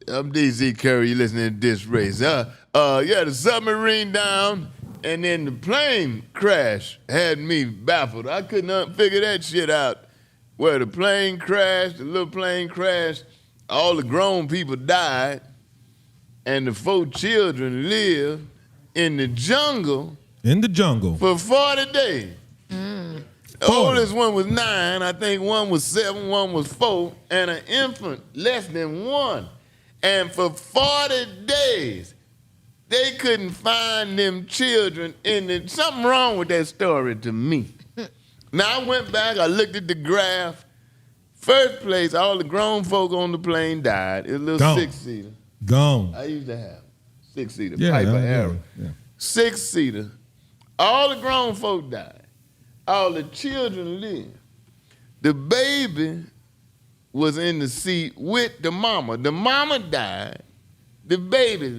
I'm DC Curry. You listening to DisRace? The submarine down, and then the plane crash had me baffled. I couldn't figure that shit out. Where the plane crashed, the little plane crashed, all the grown people died, and the 4 children lived in the jungle. In the jungle for 40 days. The oldest one was 9. I think one was 7, one was 4, and an infant less than 1. And for 40 days, they couldn't find them children in the... Something wrong with that story to me. Now, I went back, I looked at the graph. First place, all the grown folk on the plane died. It was a little 6-seater. Gone. I used to have 6-seater, yeah, Piper yeah, Arrow. Yeah. 6-seater. All the grown folk died. All the children lived. The baby was in the seat with the mama. The mama died. The baby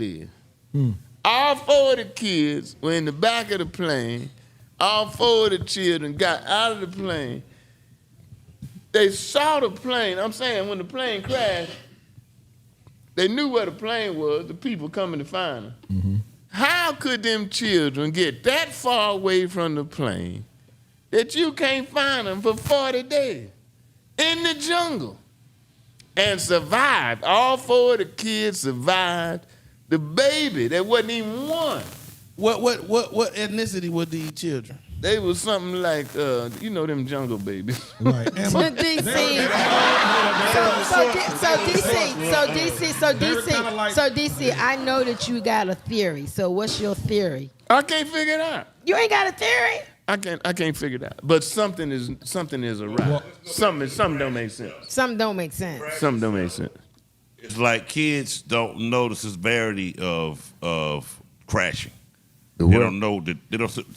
lived. All 4 of the kids were in the back of the plane. All 4 of the children got out of the plane. They saw the plane. I'm saying when the plane crashed, they knew where the plane was, the people coming to find them. How could them children get that far away from the plane that you can't find them for 40 days in the jungle and survived? All 4 of the kids survived. The baby, there wasn't even one. What ethnicity were these children? They was something like, them jungle babies. Right. So DC, I know that you got a theory. So what's your theory? I can't figure it out. You ain't got a theory? I can't figure it out. But something is awry. Well, something don't make sense. Something don't make sense. Something don't make sense. It's like kids don't know the severity of crashing. They don't know the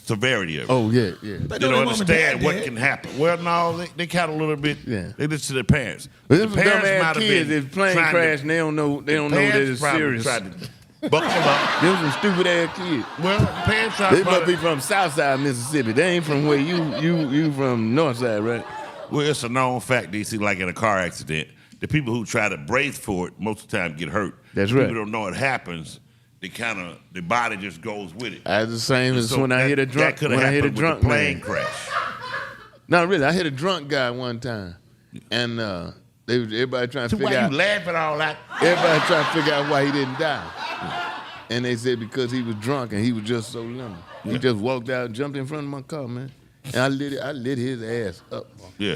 severity of it. Oh, yeah. They don't understand what can happen. Well, no, they count a little bit. Yeah. They listen to their parents. But The them parents might have kids, been if plane trying crash, to- they don't know that it's serious. Tried to buck them up. Them some stupid ass kids. Well, the parents tried They to must be from Southside Mississippi. They ain't from where you from Northside, right? Well, it's a known fact, DC, like in a car accident, the people who try to brace for it most of the time get hurt. That's right. People don't know it happens. The body just goes with it. That's the same as So when I hit a drunk. That could when have I hit a happened with drunk the plane man. crash. No, really, I hit a drunk guy one time, and everybody trying to So figure why out. you laughing all that? Everybody trying to figure out why he didn't die, and they said because he was drunk and he was just so limber. He just walked out and jumped in front of my car, man, and I lit his ass up. Yeah.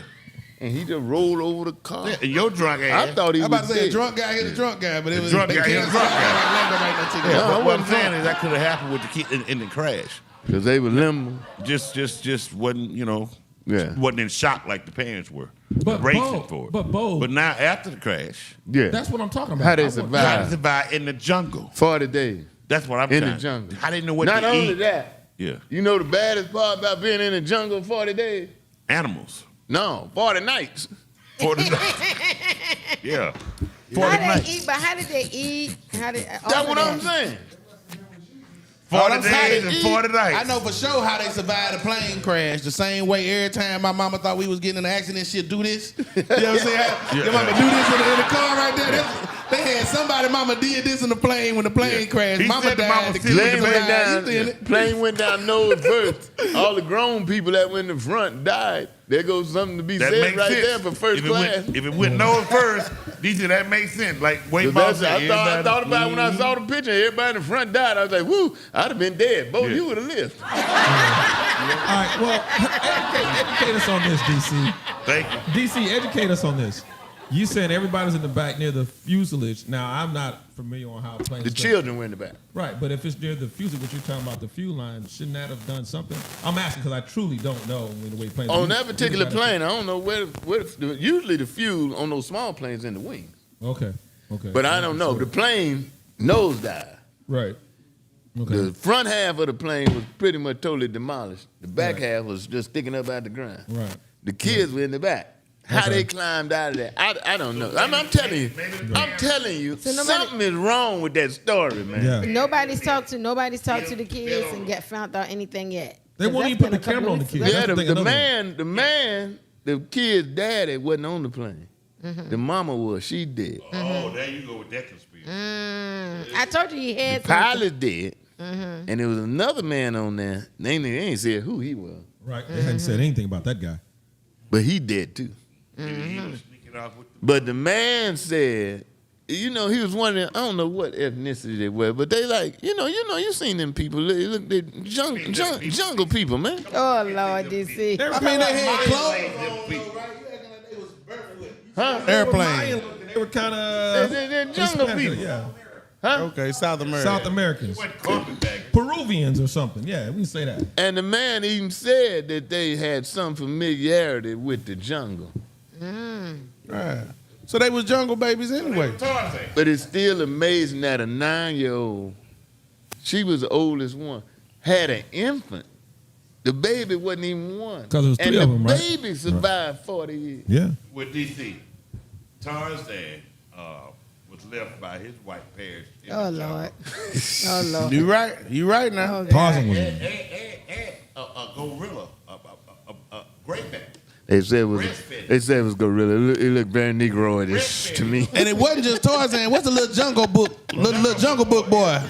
And he just rolled over the car. Yeah, and your drunk ass. I thought he I'm was about to say dead. a drunk guy hit a drunk guy, but it was drunk they guy hit a can't drunk say guy. that right now. Yeah, But what I'm wasn't saying drunk. is that could have happened with the kid in the crash. Because they were limber. Just wasn't, Yeah. wasn't in shock like the parents were. But bracing Bo, for it. but Bo- But now after the crash, Yeah. that's what I'm talking about. How they I want- survive. how to survive in the jungle. 40 days That's what I'm in trying. the jungle. How they know what Not to only eat. that, Yeah. you know the baddest part about being in the jungle 40 days? Animals. No, 40 nights. For the yeah. How they eat? But how did they eat? That's what I'm saying. 40 I'm days saying, and 40 nights. I know for sure how they survived a plane crash. The same way every time my mama thought we was getting in an accident, she'd do this. You know what I'm saying? Your mama do this in the car right there. They had somebody, mama did this in the plane when the plane crashed. He Mama said the died. mama The still kids Plane went died. You seen down. it? Plane went down nose first. All the grown people that were in the front died. There goes something to be That said makes right sense. there for first if class. If it went nose first, DC, that makes sense. Like Weightball That's- said. I thought about it when I saw the picture. Everybody in the front died. I was like, woo, I'd have been dead. Bo, you would have lived. All right, well, educate us on this, DC. Thank you. DC, educate us on this. You said everybody's in the back near the fuselage. Now, I'm not familiar on how planes. The children were in the back. Right, but if it's near the fuselage, what you're talking about, the fuel line, shouldn't that have done something? I'm asking because I truly don't know the way planes. On that particular plane, I don't know where usually the fuel on those small planes in the wings. Okay. But I don't know. The plane nosedived. Right. Okay. The front half of the plane was pretty much totally demolished. The back half was just sticking up out the ground. Right. The kids were in the back. How Okay. they climbed out of that, I don't know. I'm telling you, something is wrong with that story, man. Yeah. Nobody's talked to the kids and found out anything yet. They won't even put the camera on the kids. Yeah, That's the thing, the man, the kid's daddy wasn't on the plane. The mama was. She dead. Oh, there you go with that conspiracy. I told you he had The some. pilot dead. And there was another man on there. They ain't said who he was. Right. They hadn't said anything about that guy. But he dead too. He was sneaking off with the But the man said, he was wondering, I don't know what ethnicity they were, but they like, you seen them people. They look, they jungle people, man. Oh Lord, DC. I mean, they had clothes. Huh? Airplane. They were kind of They're jungle people. Yeah. Okay, South America. South Americans. carpetbagger. Peruvians or something. Yeah, we can say that. And the man even said that they had some familiarity with the jungle. Right. So they was jungle babies anyway. Tarzan. But it's still amazing that a 9-year-old, she was the oldest one, had an infant. The baby wasn't even one. 'Cause it was three of them, right? And the baby survived 40 years. Yeah. With DC, Tarzan was left by his white parents. in Oh the jungle. Lord. Oh Lord. You right. You right now. Oh, God. Tarzan was. And a gorilla, a great man. They said it was Breastfed. gorilla. It looked very Negroidish to me. And it wasn't just Tarzan. What's the little jungle book? Little jungle book boy.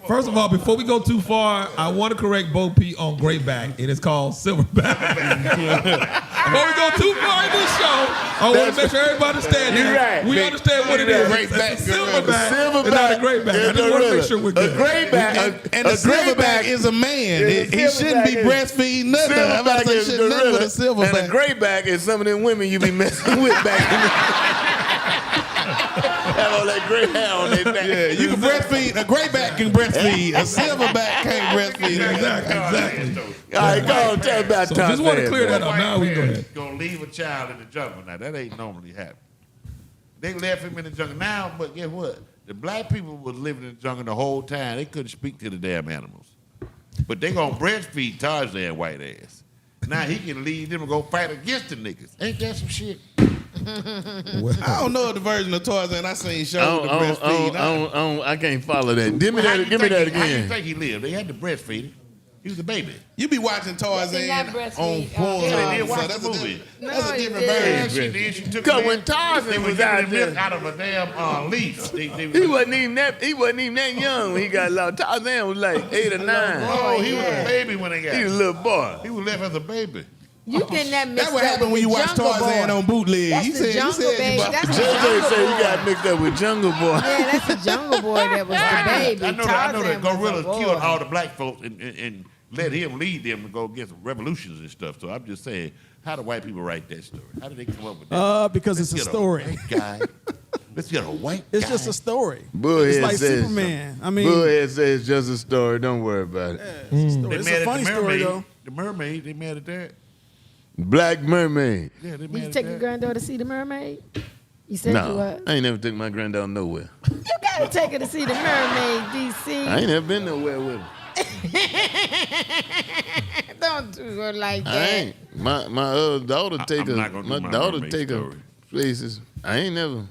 First of all, before we go too far, I want to correct Bo P on Grayback. It is called Silverback. Before we go too far in this show, I want to make sure everybody understands You're that. right. We understand what it is. Grayback, It's a Silverback. It's not a Grayback. I just want to make sure we're A good. grayback. And the silverback is a man. He shouldn't be breastfeeding nothing. I'm about to say shouldn't nothing with a silverback. And a grayback is some of them women you be messing with back in the have all that gray hair on their back. Yeah, you can breastfeed. A grayback can breastfeed. A silverback can't breastfeed. Exactly. All right, go on, tell about So Tarzan. just want to clear that up. Now we can go ahead. Gonna leave a child in the jungle. Now that ain't normally happen. They left him in the jungle now, but guess what? The black people was living in the jungle the whole time. They couldn't speak to the damn animals. But they gonna breastfeed Tarzan white ass. Now he can leave them and go fight against the niggas. Ain't that some shit? I don't know the version of Tarzan I seen showed the breastfeed. I can't follow that. Give me How you that think How you again. think he lived? They had to breastfeed him. He was a baby. You be watching Tarzan They not on breastfeed. porn. Yeah, they did so watch that's the a movie. that's a No, different they Yeah, version. she did. She took Because him when in. Tarzan They was was out giving him milk there, out of a damn leaf. he wasn't even that young when he got lost. Tarzan was like 8 or 9. Oh, he was Yeah. a baby when they got He was a him. little boy. He was left as a baby. You getting that mixed That's what up happened when with you watch Jungle Tarzan Boy. on bootleg. That's You the said you Jungle said Baby. you That's the JJ Jungle said you Boy. got mixed up with Jungle Boy. Yeah, that's the Jungle Boy that was the baby. I know Tarzan that was a gorillas boy. killed all the black folks and let him lead them to go get some revolutions and stuff. So I'm just saying, how do white people write that story? How did they come up with that? Because it's a Let's get story. white guy. Let's get a white It's guy. just a story. Bullhead It's like says Superman. I mean, Bullhead says it's just a story. Don't worry about it. it's a story. They It's mad a at funny the story mermaid. though. The mermaid, they mad at that. Black Mermaid. Yeah, they mad Did you at take that. your granddaughter to see the mermaid? You said you No, what? I ain't never took my granddaughter nowhere. You gotta take her to see the mermaid, DC. I ain't never been nowhere with her. Don't do her like I that. ain't. My daughter take I'm her. not gonna do My my daughter mermaid take her story. places. I ain't never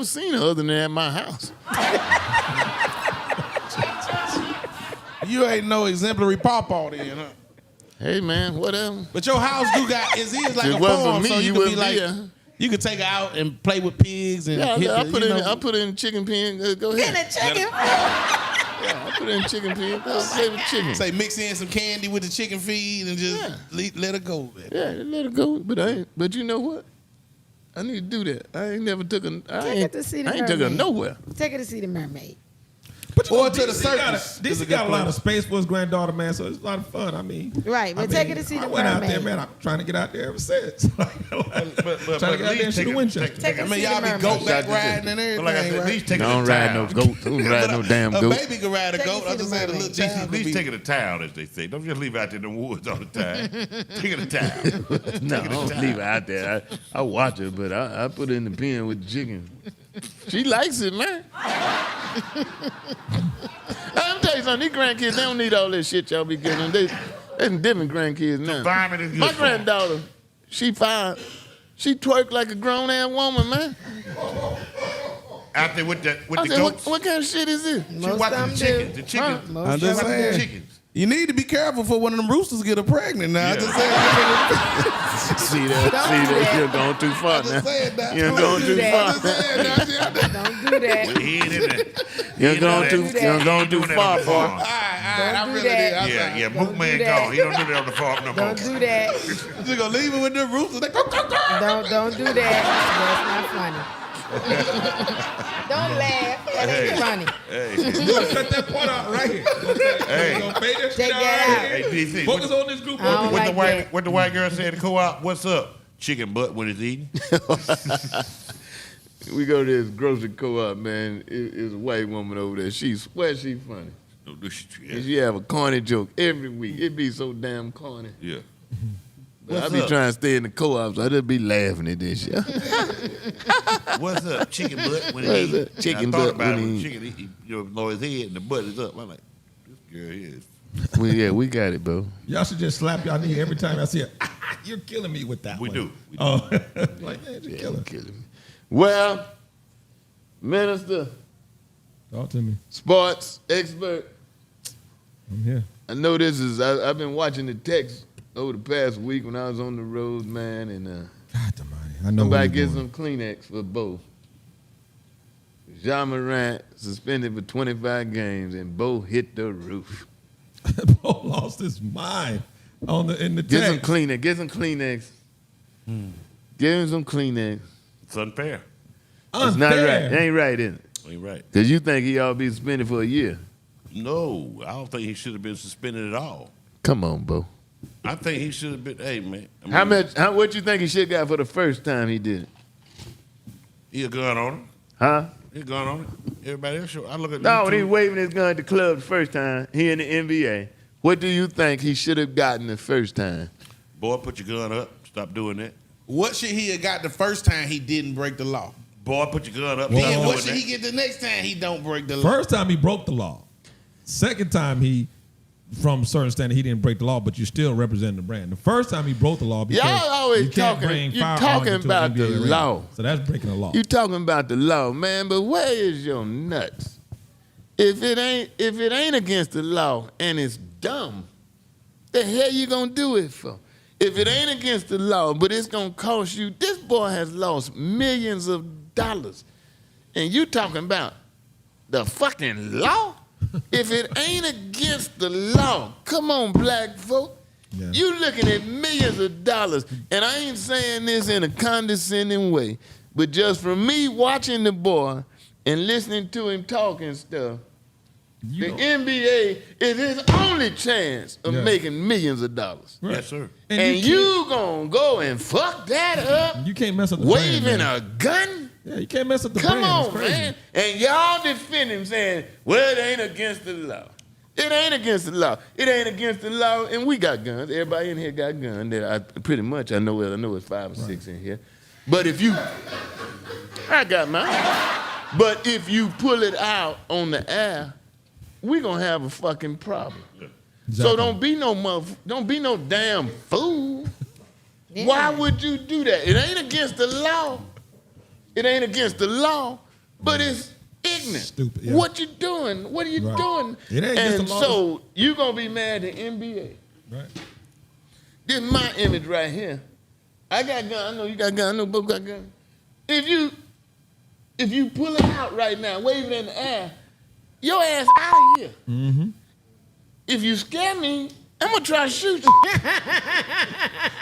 seen her other than at my house. You ain't no exemplary pawpaw then, huh? Hey man, whatever. But your house do got is like If a it wasn't for farm, me, so you you could be wouldn't like be here. you could take her out and play with pigs and Yeah, hit I the, put you it. know, I put it in chicken pen. Go Getting ahead. a chicken. Yeah, I put it in chicken pen. Go play with chicken. say mix in some candy with the chicken feed and just let her go. Yeah, let it go. But I ain't. But you know what? I need to do that. I ain't never took her. I Take her ain't. to see the I ain't took her mermaid. nowhere. Take her to see the mermaid. But you Or know, to the DC got circus. DC Is a got good a lot place. of space for his granddaughter, man. So it's a lot of fun. I mean, Right, but take her to see I the went out there, mermaid. man. I'm trying to get out there ever since. Like, trying to get out there and shoot a Winchester. Take her I to mean, see y'all the be mermaid. goat back riding and everything. But like I said, at right? least take I it don't to ride town. no goat. I don't ride no damn A goat. baby can ride a Take goat. her I'm to just the saying a little mermaid. child At could least be. take it to town, as they say. Don't just leave it out there in the woods all the time. Take it to town. No, I don't leave her out there. I watch her, but I put her in the pen with the chicken. She likes it, man. Let me tell you something. These grandkids, they don't need all this shit y'all be giving them. They some different grandkids now. Environment is good My for 'em. granddaughter, she 5. She twerk like a grown-ass woman, man. Out there with the I said, goats. what kind of shit is this? She Most watching of the them chickens. do. The chickens. Most I'm of just them saying. do. Chickens. You need to be careful for one of them roosters get her pregnant now. I just said. See that? You're going too far now. You're going too far. Don't do that. He ain't in there. You're going too far, boy. All right, I really did. Yeah, Mook man gone. He don't do that on the farm no more. Don't do that. You gonna leave it with them roosters? They go. Don't do that. That's not funny. Don't laugh. That ain't funny. You gonna cut that part out right here. Hey. You gonna fade that shit Take out that right out. here. Hey, DC. Focus on this group. I don't like that. What the white girl said at the co-op? What's up? Chicken butt when it's eating. We go to this grocery co-op, man. It's a white woman over there. She swears she funny. And she have a corny joke every week. It be so damn corny. Yeah. But I be trying to stay in the co-op, so I just be laughing at this shit. What's up? Chicken butt when What's it eats. up? Chicken I butt thought about when it when it chicken lower his head and the butt is up. I'm like, this girl here is. we got it, bro. Y'all should just slap y'all knee every time I see it. You're killing me with that We one. do. Oh, like, yeah, you're killing. Killing me. Well, Minister, Talk to me. sports expert, I'm here. I know this is, I've been watching the text over the past week when I was on the road, man, and God almighty. I know somebody what get you're some Kleenex for both. Jean Morant suspended for 25 games, and Bo hit the roof. doing. Bo lost his mind in the Get some text. Kleenex. Get some Kleenex. Give him some Kleenex. It's unfair. It's not right. It ain't right, is it? Ain't right. Because you think he ought to be suspended for a year. No, I don't think he should have been suspended at all. Come on, Bo. I think he should have been. Hey, man. I mean, What you think he should got for the first time he did it? He a gun on him. Huh? He a gun on him. Everybody else, I look at No, when he YouTube. waving his gun at the club the first time, he in the NBA. What do you think he should have gotten the first time? Boy, put your gun up. Stop doing that. What should he have got the first time he didn't break the law? Boy, put your gun up. Well, Stop And what doing should that. he get the next time he don't break the law? First time he broke the law. Second time he, from a certain standard, he didn't break the law, but you still represent the brand. The first time he broke the law because Y'all always you can't talking- bring you firearms talking into about an the NBA arena. law. So that's breaking the law. You talking about the law, man, but where is your nuts? If it ain't against the law and it's dumb, the hell you gonna do it for? If it ain't against the law, but it's gonna cost you, this boy has lost millions of dollars. And you talking about the fucking law? If it ain't against the law, come on, black folk. Yeah. You looking at millions of dollars, and I ain't saying this in a condescending way, but just from me watching the boy and listening to him talk and stuff, You the don't- NBA is his only chance of Yeah. making millions of dollars. Right. Yes, sir. And you gonna go and fuck that up, You can't mess up the brand, waving man. a gun? Yeah, you can't mess up the Come brand. It's on, crazy. man. And y'all defend him saying, well, it ain't against the law. It ain't against the law. It ain't against the law. And we got guns. Everybody in here got guns. That I pretty much, I know it's 5 or 6 in here. But if you, I got mine. But if you pull it out on the air, we gonna have a fucking problem. Exactly. So don't be no damn fool. Yeah. Why would you do that? It ain't against the law. It ain't against the law, but it's ignorant. Stupid, yeah. What you doing? What are you Right. doing? It ain't against and the law. so you gonna be mad at NBA. Right. This is my image right here. I got gun. I know you got gun. I know Bo got gun. If you pull it out right now, wave it in the air, your ass out of here. Mm-hmm. If you scare me, I'm gonna try to shoot you.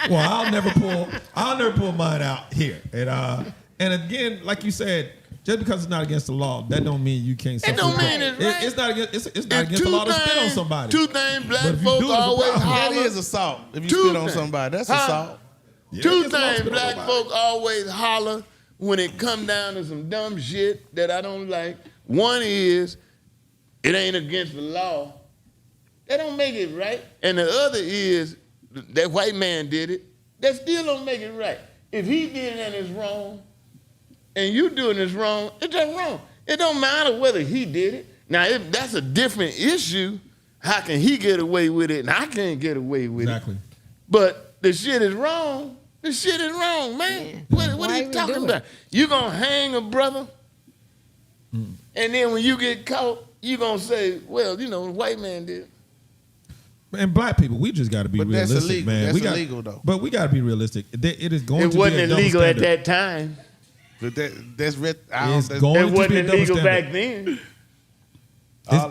Well, I'll never pull mine out here. And again, like you said, just because it's not against the law, that don't mean you can't. It don't mean it's right. It's not against. It's not And against the law to spit on somebody. Two things black But if you folk do it, it's a always problem. That holler. is assault. If you Two spit on things. somebody, that's Huh? assault. Yeah, Two it's a law to things spit on black somebody. folk always holler when it come down to some dumb shit that I don't like. One is, it ain't against the law. That don't make it right. And the other is, that white man did it. That still don't make it right. If he did it and it's wrong, and you doing it's wrong, it's just wrong. It don't matter whether he did it. Now, if that's a different issue, how can he get away with it and I can't get away with Exactly. it? But the shit is wrong. The shit is wrong, man. Yeah. What Why are you even talking do it? about? You gonna hang a brother, and then when you get caught, you gonna say, well, you know, the white man did. And black people, we just got to be But that's realistic, illegal. man. That's illegal, though. But we got to be realistic. It is going It to wasn't be a double illegal at standard. that time. But that's It's It going to wasn't be a double illegal standard. back then.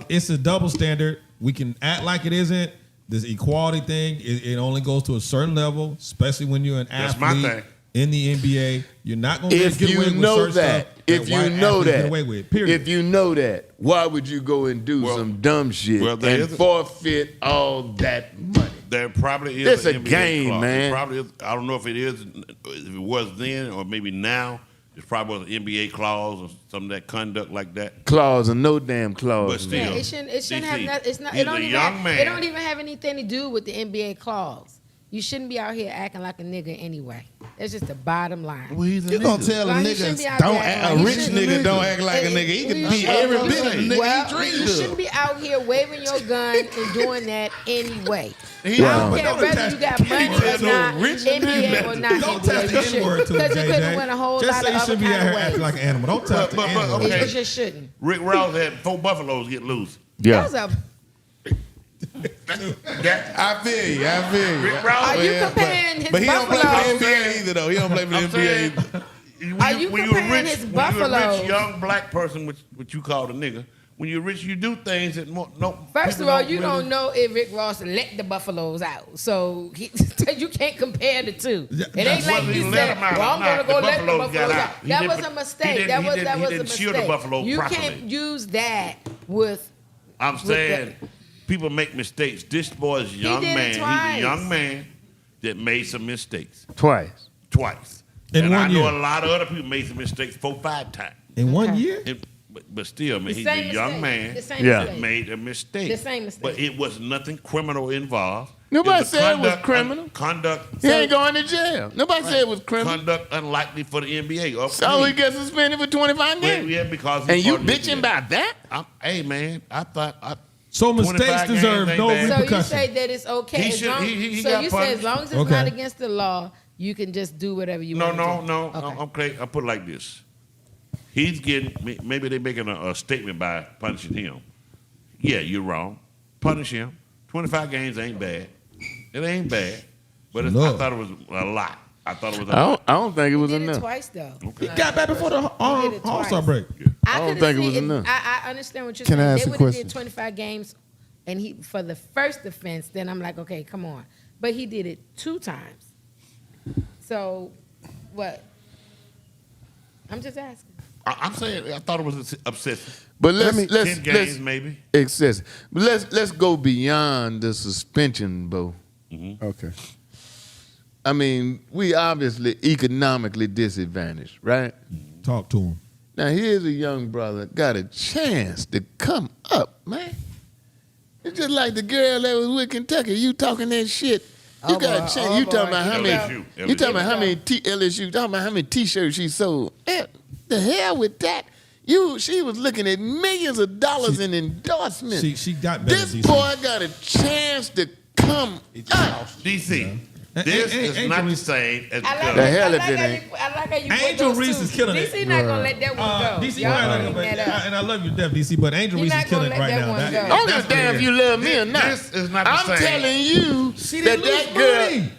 It's a double standard. We can act like it isn't. This equality thing, it only goes to a certain level, especially when you're an That's my athlete thing. in the NBA. You're not going to If get away you with know certain that, stuff if you white know athletes get that, away with. Period. if you know that, why would you go and do some dumb shit Well, there and is a- forfeit all that money? There probably is It's an a NBA game, clause. man. It probably is. I don't know if it was then or maybe now. It's probably was an NBA clause or some of that conduct like that. Clause or no damn clause. But still, Yeah, it shouldn't have DC, nothing. It's not. he's It don't a even. young man. It don't even have anything to do with the NBA clause. You shouldn't be out here acting like a nigga anyway. That's just the bottom line. You gonna tell a Well, he shouldn't nigga be out don't there act, acting a like rich he's a nigga nigga. don't act like a nigga. He Well, can you be should- every bit of the nigga Well, he dreamed you of. shouldn't be out here waving your gun and doing that anyway. I But don't care don't whether attach- you got money or tell no not, rich NBA or not Don't NBA. touch You the N-word to it, because you couldn't JJ. win a whole Just lot say of you other shouldn't be out kind here of acting ways. like an animal. Don't touch the but, N-word. okay. You just shouldn't. Rick Ross had 4 buffaloes get loose. Yeah. Those are. That, I feel you. Rick Ross. Are you Yeah, comparing his But he don't play for buffaloes? the NBA either, though. He don't play for the I'm NBA saying, either. Are you when comparing his when you're a buffaloes? rich young black person, which you call a nigga, when you're rich, you do things that First of people all, you really- don't know if Rick Ross let the Buffaloes out, so you can't compare the two. It ain't That's like whether you he let said, them out or "Well, I'm not, gonna go the let the Buffaloes got Buffaloes out. out." He That didn't- was a he mistake. didn't- That he was didn't- he a didn't mistake. shield the Buffalo You properly. can't use that with. I'm with saying people make mistakes. This boy is a young did it man. He's twice. a young man that made some mistakes Twice. twice. In and I one know year. a lot of other people made some mistakes 4-5 times. In one Okay. year? But still, man, The he's same a young mistake. man The same Yeah. that mistake. made a mistake. The same mistake. But it was nothing criminal involved. Nobody was a said it was conduct- criminal. Conduct. He ain't going to jail. Nobody said it was criminal. Conduct unlikely for the NBA. Or for So he me. gets suspended for 25 Well, games. yeah, because he's And you part of the bitching NBA. about that? Hey, man, I thought. So 25 mistakes games deserve ain't no bad. So you repercussion. say that it's okay. He as should- long, he so got you say punished. as long as it's Okay. not against the law, you can just do whatever you No, want. no, to do. no. Okay, I'll put it like this. He's getting, maybe they're making a statement by punishing him. Yeah, you're wrong. Punish him. 25 games ain't bad. It ain't bad. But I Look. thought it was a lot. I thought it was a lot. I don't think it was He did it enough. twice though. He got back before the did it All-Star twice. break. I don't could've think it seen was enough. I understand what you're Can I saying. ask They a would have question? did 25 games, and he for the first offense. Then I'm like, okay, come on. But he did it 2 times. So, what? I'm just asking. I'm saying I thought it was obsessive. But let's 10 games maybe. excessive. But let's go beyond the suspension, Bo. Okay. I mean, we obviously economically disadvantaged, right? Talk to him. Now here's a young brother got a chance to come up, man. It's just like the girl that was with Kentucky. You talking that shit. You Oh, got boy. a chance. Oh, You boy. talking about how many? LSU. You talking about how many LSU? Talking about how many T-shirts she sold? The hell with that. She was looking at millions of dollars in endorsements. She got better. This DC. boy got a chance to come up. DC, Ain't- this ain't- is ain't not the Reese- same as I like The it. hell I it like did how ain't. you- I like how you put Angel those Reese two. is killing it. DC not gonna let that one go. DC, Y'all right, clean but- that up. and I love you to death, DC, but Angel You're Reese not is gonna killing it let right that now. one That- go. I don't give that's a damn what if it you is. love me or not. This is not the I'm same. telling you She that didn't lose that girl money.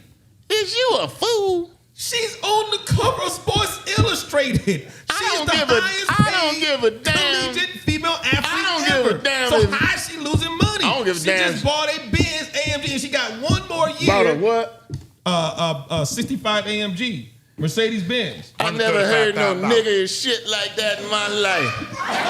is you a fool. She's on the cover of Sports Illustrated. She's don't the give a- highest I don't paid give a damn. collegiate female athlete I don't ever. give a damn So if- how is she losing money? I don't give a she damn. just bought a Benz AMG and she got one more year. About a what? 65 AMG Mercedes Benz. I never heard no $135,000. nigga shit like that in my life.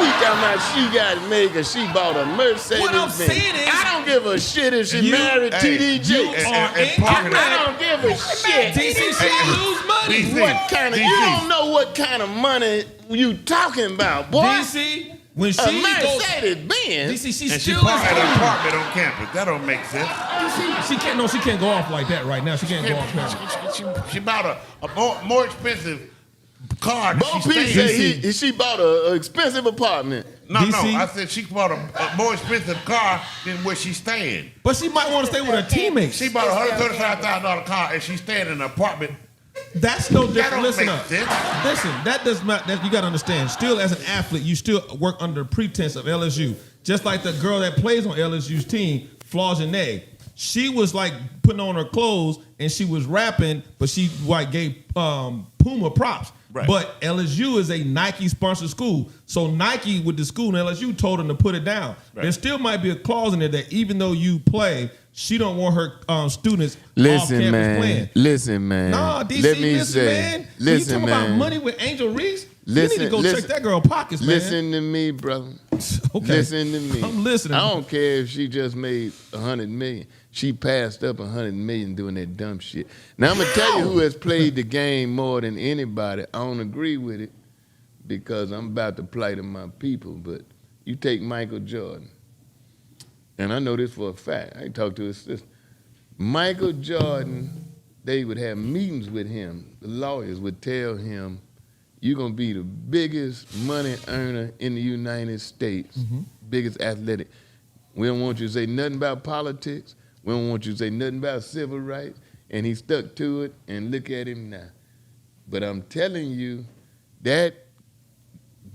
We talking about she got made because she bought a Mercedes. What I'm Benz. saying is- I don't give a shit if she You- married Hey, TDJ. you and- are and parking I lot. don't give a shit. DC, she lose money. DC. What kind of? You don't know what kind of money you talking about, boy. DC, when A she goes, Mercedes Benz. DC, she And she still parked at an is apartment on campus. That don't make sense. She can't. No, she can't go off like that right now. She can't go off. Camera. She bought a more expensive car. than Bo she P stayed in. said she bought an expensive apartment. No, DC? I said she bought a more expensive car than where she's staying. But she might want to stay with her teammates. She bought a $135,000 car and she's staying in an apartment. That's no That different. don't Listen make up. sense. Listen, that does not. That you got to understand. Still, as an athlete, you still work under pretense of LSU. Just like the girl that plays on LSU's team, Flaws and Nay. she was like putting on her clothes and she was rapping, but she like gave Puma props. Right. But LSU is a Nike sponsored school, so Nike with the school and LSU told them to put it down. Right. There still might be a clause in there that even though you play, she don't want her students off Listen, campus man. playing. Listen, man. Nah, DC, Let me listen, say, man. listen, when you talk man. about money with Angel Reese, you Listen, need to go listen. check that girl pockets, man. Listen to me, brother. Okay. Listen to me. I'm listening. I don't care if she just made $100 million. She passed up $100 million doing that dumb shit. Now I'm gonna tell you who has played the game more than anybody. I don't agree with it because I'm about to plight of my people. But you take Michael Jordan, and I know this for a fact. I talked to his sister. Michael Jordan, they would have meetings with him. The lawyers would tell him, "You're gonna be the biggest money earner in the United States, biggest athletic. We don't want you to say nothing about politics. We don't want you to say nothing about civil rights." And he stuck to it, and look at him now. But I'm telling you, that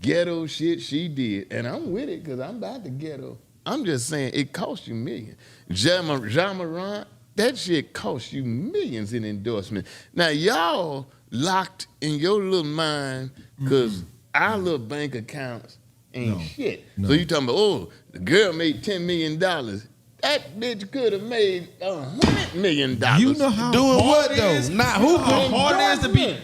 ghetto shit she did, and I'm with it because I'm about the ghetto. I'm just saying it cost you millions. Jean Morant, that shit cost you millions in endorsement. Now, y'all locked in your little mind because our little bank accounts ain't shit. No. So you talking about, oh, the girl made $10 million. That bitch could have made $100 million. You know how Doing hard what, it though? is? Not You know hooping. how hard it is to be.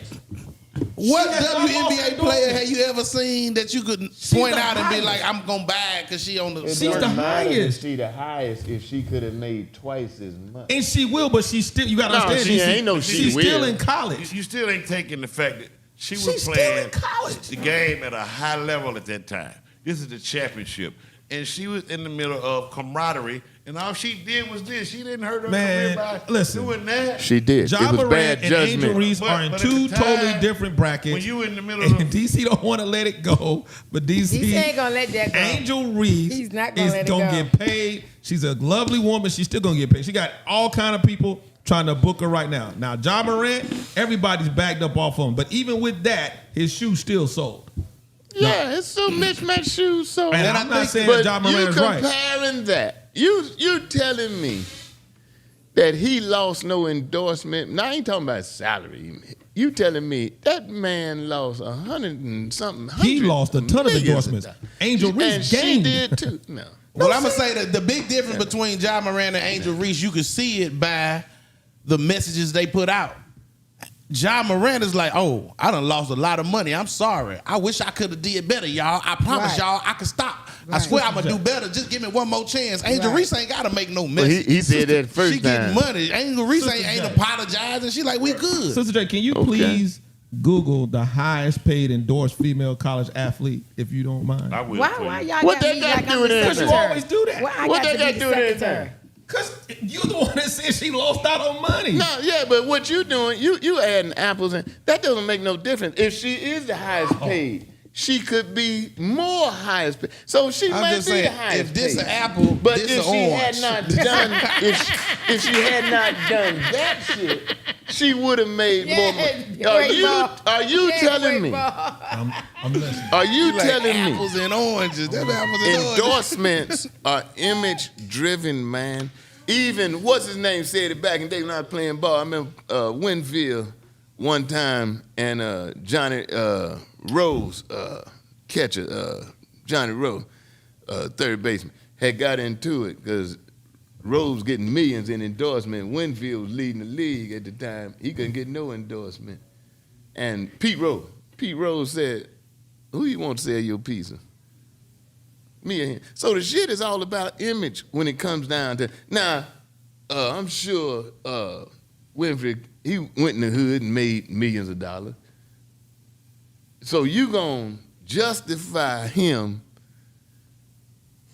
What She has WNBA almost player have you ever seen that you could point the out and be highest. like, I'm gonna buy it because she on the She's the highest. She the highest if she could have made twice as much. And she will, but she's still, you gotta No, understand, she DC, ain't no she she's still will. in college. You still ain't taking the fact that she was She's still playing in college. the game at a high level at that time. This is the championship. And she was in the middle of camaraderie, and all she did was this. She didn't hurt her Man, career by listen. doing that. She did. John it was Morant bad and Angel judgment. Reese But- are in but at two the time, totally different brackets. When you in the middle and of DC don't want to let it go, but DC DC ain't gonna let that go. Angel Reese He's not gonna is let it gonna go. get paid. She's a lovely woman. She's still gonna get paid. She got all kind of people trying to book her right now. Now, John Morant, everybody's backed up off of him. But even with that, his shoes still sold. Yeah, it's some mismatched shoes. So, And I'm not saying but John Morant you is right. comparing that. You telling me that he lost no endorsement. Now I ain't talking about salary. You telling me that man lost 100 and something. He 100 lost a ton of millions endorsements. dollars. Angel Reese and she gained. did too. No. Well, I'm gonna say that the big difference between John Morant and Angel Reese, you can see it by the messages they put out. John Morant is like, oh, I done lost a lot of money. I'm sorry. I wish I could have did better, y'all. I promise Right. y'all I can stop. I Right. swear I'm gonna do better. Just give me one more chance. Angel Right. Reese ain't gotta make no But message. he said that first She getting time. money. Angel Reese Sister ain't J. apologizing. She like, we good. Sister J, can you Okay. please Google the highest paid endorsed female college athlete, if you don't mind? I will. Why for you. y'all What got they me got like to I'm do with the that? Because you secretary? always do that. Why I What got they to got be to the do with that? secretary? Because you're the one that said she lost out on money. No, yeah, but what you doing, you adding apples, and that doesn't make no difference. If she is the highest paid, she could be more highest paid. So she I'm might just be saying, the highest if this paid. an apple, But this if an she orange. had not done, if she had not done that shit, she would have made more money. Are you telling me? I'm listening. Are you Like telling me? apples and oranges. Them apples and oranges. Endorsements are image driven, man. Even what's his name said it back in the day when I was playing ball. I remember Winfield one time and Johnny Rose, catcher, Johnny Rose, third baseman, had got into it because Rose getting millions in endorsement. Winfield was leading the league at the time. He couldn't get no endorsement. And Pete Rose said, "Who you want to sell your pizza?" Me and him. So the shit is all about image when it comes down to now. I'm sure Winfrey, he went in the hood and made millions of dollars. So you gonna justify him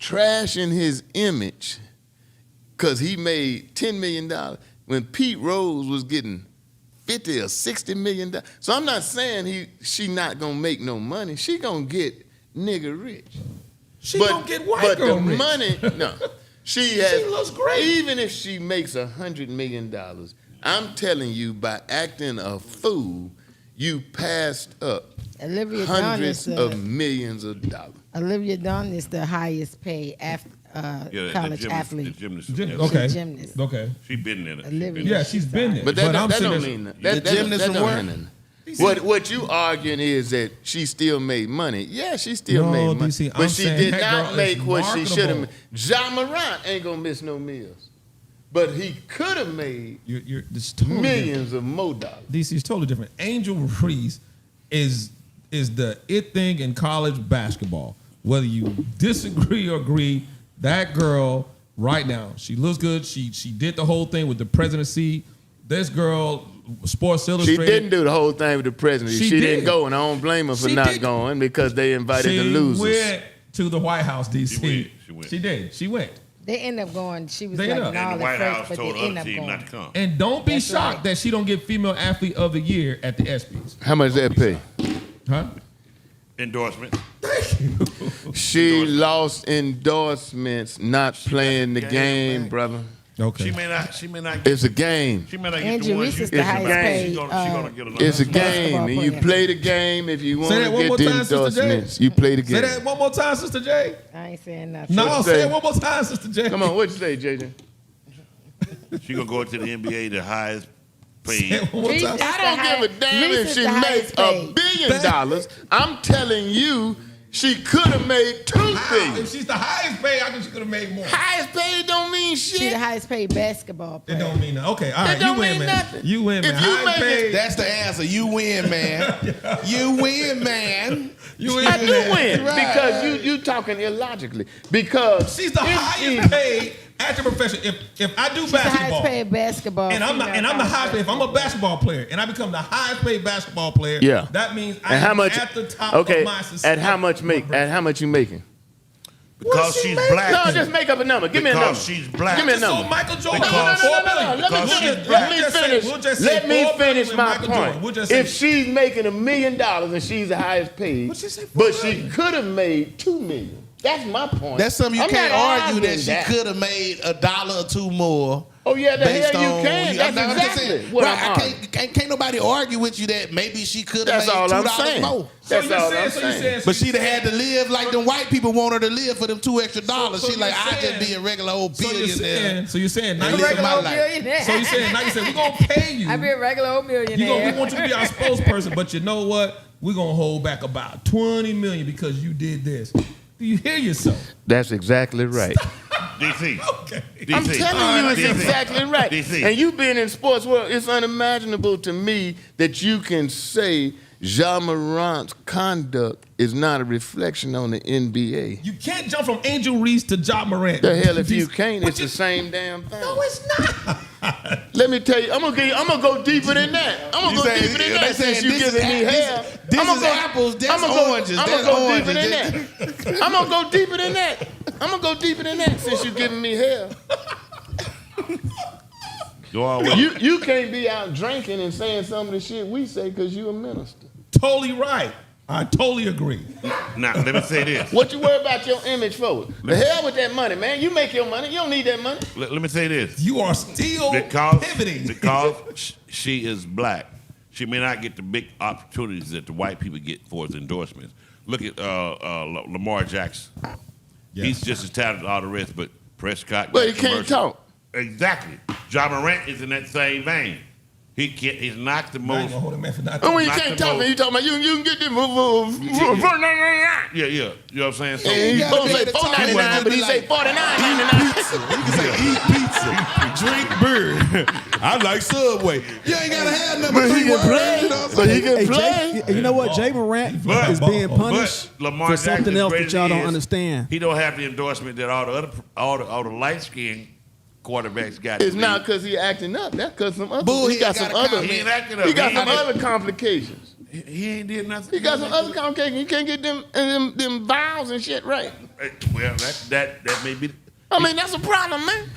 trashing his image because he made $10 million when Pete Rose was getting $50 or $60 million. So I'm not saying she not gonna make no money. She gonna get nigga rich. She don't get white girl But the rich. money, no. She has. She looks great. Even if she makes $100 million, I'm telling you, by acting a fool, you passed up Olivia Dunn hundreds is of millions of dollars. Olivia Dunn is the highest paid college the athlete. gymnast. Okay. Gymnast. Okay. She been in it. Olivia. Yeah, she's been there. But that I'm don't sitting mean that. The gymnast That from don't where? mean nothing. What you arguing is that she still made money. Yeah, she still No, made money. DC, but I'm she saying did that not girl make is what she should have marketable. made. Ja Morant ain't gonna miss no meals. But he could have made You're this totally millions of more dollars. DC is totally different. Angel Reese is the it thing in college basketball. Whether you disagree or agree, that girl right now, she looks good. She did the whole thing with the presidency. This girl, Sports She Illustrated. didn't do the whole thing with the presidency. She She did. didn't go, and I don't blame her for She not did. going because they invited She the losers. went to the White House, DC. She went. She did. She went. They end up going. She was They like end up. no And the at White House first, but told they the end other up team going. not to come. And don't be That's shocked right. that she don't get Female Athlete of the Year at the ESPYs. How much that pay? Huh? Endorsement. She lost endorsements not playing the game, brother. Okay. She may not. It's a game. She may not get Andrew the one Reese you is the think highest about. paid, She gonna get another. It's a Basketball game, and you player. play the game if you want Say that to one get more the time, Sister J. endorsements. You play the Say that game. one more time, Sister J. I ain't saying nothing. No, What say say? it one more time, Sister J. Come on, what you say, JJ? She gonna go to the NBA, the highest Say paid. it one more Reese time. is I don't the give a damn Reese if is she the makes highest $1 paid. billion. I'm telling you, she could have made $2 How? billion. If she's the highest paid, I think she could have made more. Highest paid don't mean She shit. the highest paid basketball It player. don't mean that. Okay, all It right. don't You win, mean man. nothing. You win, man. If you Highest make it- paid. That's the answer. You win, man. You win, man. You win, I do man. win Right. because you talking illogically. Because She's the if highest she- paid at the profession. If I do She's the highest basketball, paid basketball. and I'm the highest paid. If I'm a basketball player and I become the highest paid basketball player, Yeah. that means I And how am much? at the top Okay, of my success. at how much you making? Because she's black. No, just make up a number. Give me a number. Because she's black. Give me a So number. Michael Jordan, Because- got $4 No. billion. Let Because me she's finish. black. Let me We'll just say finish. $4 billion Finish with my Michael Jordan. point. We'll just say- If she's making $1 million and she's the highest paid, What'd you say, $4 but she billion? could have made $2 million. That's my point. That's something you I'm can't not argue that arguing she could have made $1 or $2 more. Oh yeah, the based hell you on- can. That's I'm just exactly saying, what right, I'm I arguing. can't nobody argue with you that maybe she could have That's made all I'm $2 saying. more. That's all I'm so saying. But she'd have had to live like them white people want her to live for them $2 extra. So She like, you're I saying- just be a regular old So you're billionaire. saying now And you live my Regular old life. millionaire. so you said we're gonna pay you. I be a regular old millionaire. We want you to be our spokesperson, but you know what? We're gonna hold back about $20 million because you did this. Do you hear yourself? That's exactly right. DC. Okay. DC. I'm telling you, it's DC. exactly right. DC. And you being in sports world, it's unimaginable to me that you can say Ja Morant's conduct is not a reflection on the NBA. You can't jump from Angel Reese to Ja Morant. The hell if you These- can't, but it's the same damn thing. No, it's not. Let me tell you, I'm gonna go deeper than that. I'm gonna You go say- deeper than they that saying since you this is giving me this- hell. this I'ma is apples, that's oranges, I'm that's gonna go oranges, deeper than that. I'm gonna go deeper than that. I'm gonna go deeper than that since you giving me hell. Go on with it. You can't be out drinking and saying some of the shit we say because you a minister. Totally right. I totally agree. Now, let me say this. What you worry about your image for? The hell with that money, man. You make your money. You don't need that money. Let me say this. You are still pivoting. Because she is black, she may not get the big opportunities that the white people get for his endorsements. Look at Lamar Jackson. Yeah. He's just as talented as all the rest, but Prescott. But got he can't commercial. talk. Exactly. Ja Morant is in that same vein. He's not the I ain't most. gonna hold a man for not And when you Not can't the talk, most- man, you talking about you can get this Yeah. You know what I'm saying? So, And he's gotta supposed to be say able to talk. $4.99, but he say Like, $49.99. You can say eat pizza, drink beer. I like Subway. You ain't gotta have nothing But but he 3 can words. play. You know what I'm But he saying? can play. You know what? Jay Morant But- is being punished but Lamar for something Jackson's else that greatest y'all don't is, understand. He don't have the endorsement that all the light skinned quarterbacks got. It's not because he acting up. That's because some other. Bull, he he got got some a other. comment. He ain't acting up. He got He some ain't- other complications. He ain't did nothing. He got some other complications. You can't get them vowels and shit right. Well, that may be. I mean, that's a problem, man.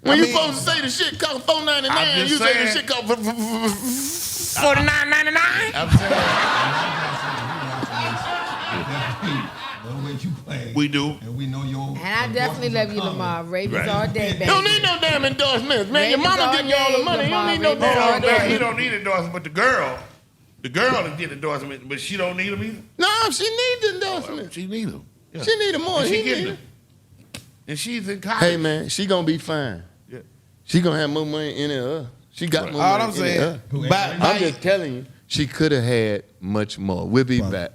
When I you mean- supposed to say the shit cost I'm $4.99, just you say the saying. shit cost $49.99. I'm saying No way you play. we do. And we know your. And I definitely love you, Lamar. Ravens Right. all day, baby. You don't need no damn endorsements, man. Your Ravens mama all getting you all the day, money. You don't Lamar, need no Ravens all damn day. He endorsement. don't need endorsement, but the girl. The girl that did endorsement, but she don't need them either. No, she need the endorsement. She need them. Yeah. She need them more. And He she need getting them. them. And she's in college. Hey man, she gonna be fine. Yeah. She gonna have more money in her. She got more All money I'm in saying, her. Who, by I'm just telling you, she could have had much more. We'll be back.